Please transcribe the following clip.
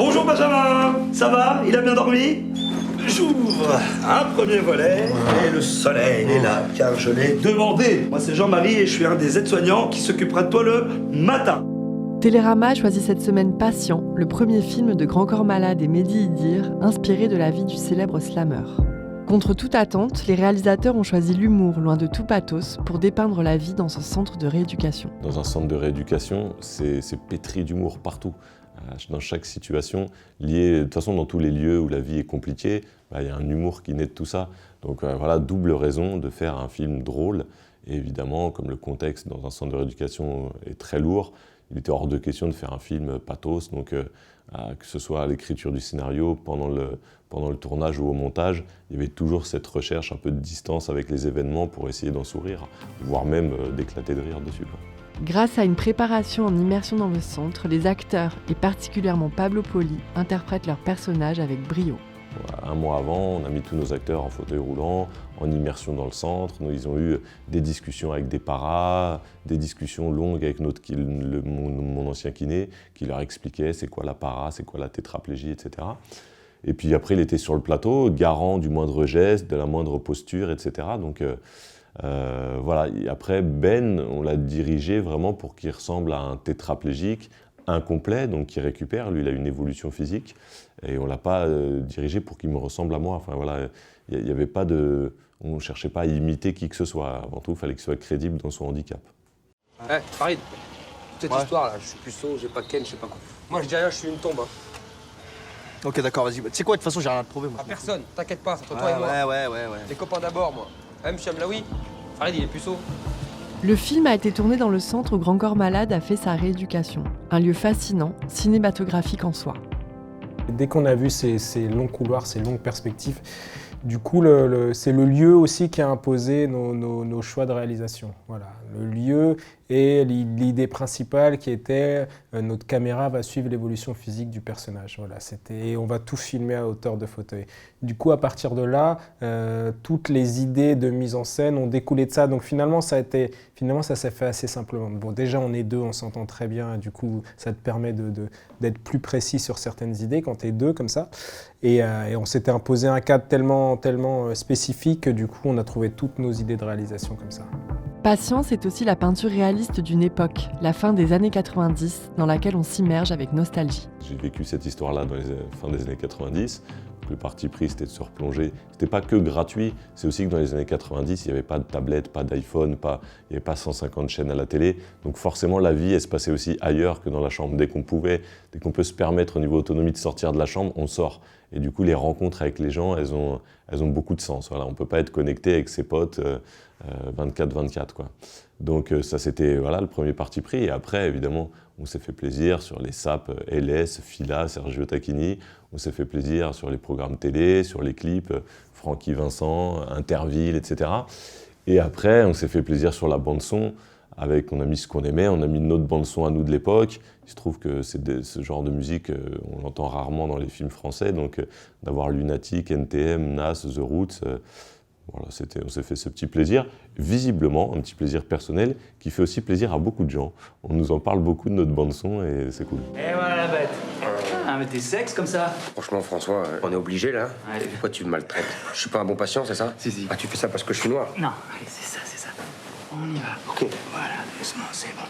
Bonjour Benjamin, ça va? Il a bien dormi? J'ouvre un premier volet et le soleil est là car je l'ai demandé. Moi c'est Jean-Marie et je suis un des aides-soignants qui s'occupera de toi le matin. Télérama choisit cette semaine Patient, le premier film de Grand Corps Malade et Mehdi Idir, inspiré de la vie du célèbre slammer. Contre toute attente, les réalisateurs ont choisi l'humour, loin de tout pathos, pour dépeindre la vie dans ce centre de rééducation. Dans un centre de rééducation, c'est pétri d'humour partout. Dans chaque situation, liée, de toute façon dans tous les lieux où la vie est compliquée, il y a un humour qui naît de tout ça. Donc voilà, double raison de faire un film drôle. Et évidemment, comme le contexte dans un centre de rééducation est très lourd, il était hors de question de faire un film pathos. Donc que ce soit à l'écriture du scénario, pendant le tournage ou au montage, il y avait toujours cette recherche un peu de distance avec les événements pour essayer d'en sourire, voire même d'éclater de rire dessus. Grâce à une préparation en immersion dans le centre, les acteurs, et particulièrement Pablo Poli, interprètent leurs personnages avec brio. Un mois avant, on a mis tous nos acteurs en fauteuil roulant, en immersion dans le centre. Ils ont eu des discussions avec des paras, des discussions longues avec mon ancien kiné, qui leur expliquait c'est quoi la para, c'est quoi la tétraplégie, etc. Et puis après, il était sur le plateau, garant du moindre geste, de la moindre posture, etc. Donc voilà. Et après, Ben, on l'a dirigé vraiment pour qu'il ressemble à un tétraplégique incomplet, donc qui récupère. Lui, il a une évolution physique. Et on ne l'a pas dirigé pour qu'il me ressemble à moi. Enfin voilà, il n'y avait pas de... On ne cherchait pas à imiter qui que ce soit. Avant tout, il fallait qu'il soit crédible dans son handicap. Farid, cette histoire-là, je suis puceau, j'ai pas Ken, je sais pas quoi. Moi, je dis rien, je suis une tombe. Ok, d'accord, vas-y. Tu sais quoi, de toute façon, j'ai rien à te prouver, moi. À personne, t'inquiète pas, c'est entre toi et moi. Ouais. Les copains d'abord, moi. Monsieur Amlaoui, Farid, il est puceau. Le film a été tourné dans le centre où Grand Corps Malade a fait sa rééducation. Un lieu fascinant, cinématographique en soi. Dès qu'on a vu ces longs couloirs, ces longues perspectives, du coup, c'est le lieu aussi qui a imposé nos choix de réalisation. Voilà, le lieu et l'idée principale qui était notre caméra va suivre l'évolution physique du personnage. Voilà, et on va tout filmer à hauteur de fauteuil. Du coup, à partir de là, toutes les idées de mise en scène ont découlé de ça. Donc finalement, ça s'est fait assez simplement. Bon, déjà, on est deux, on s'entend très bien. Du coup, ça te permet d'être plus précis sur certaines idées quand tu es deux comme ça. Et on s'était imposé un cadre tellement spécifique que du coup, on a trouvé toutes nos idées de réalisation comme ça. Patient, c'est aussi la peinture réaliste d'une époque, la fin des années 90, dans laquelle on s'immerge avec nostalgie. J'ai vécu cette histoire-là dans les fin des années 90. Le parti pris, c'était de se replonger. C'était pas que gratuit, c'est aussi que dans les années 90, il n'y avait pas de tablette, pas d'iPhone, il n'y avait pas 150 chaînes à la télé. Donc forcément, la vie, elle se passait aussi ailleurs que dans la chambre. Dès qu'on peut se permettre au niveau autonomie de sortir de la chambre, on sort. Et du coup, les rencontres avec les gens, elles ont beaucoup de sens. Voilà, on ne peut pas être connecté avec ses potes 24/24, quoi. Donc ça, c'était le premier parti pris. Et après, évidemment, on s'est fait plaisir sur les sapes LS, Fila, Sergio Tacchini. On s'est fait plaisir sur les programmes télé, sur les clips, Francky Vincent, Interville, etc. Et après, on s'est fait plaisir sur la bande-son. On a mis ce qu'on aimait, on a mis notre bande-son à nous de l'époque. Il se trouve que ce genre de musique, on l'entend rarement dans les films français. Donc d'avoir Lunatic, NTM, Nas, The Roots... Voilà, on s'est fait ce petit plaisir, visiblement un petit plaisir personnel qui fait aussi plaisir à beaucoup de gens. On nous en parle beaucoup de notre bande-son et c'est cool. Et voilà la bête. Ah, mais t'es sexe comme ça. Franchement, François, on est obligé là. Allez. Pourquoi tu me maltraites? Je suis pas un bon patient, c'est ça? Si. Ah, tu fais ça parce que je suis noir? Non, allez, c'est ça. On y va. Ok. Voilà, doucement, c'est bon.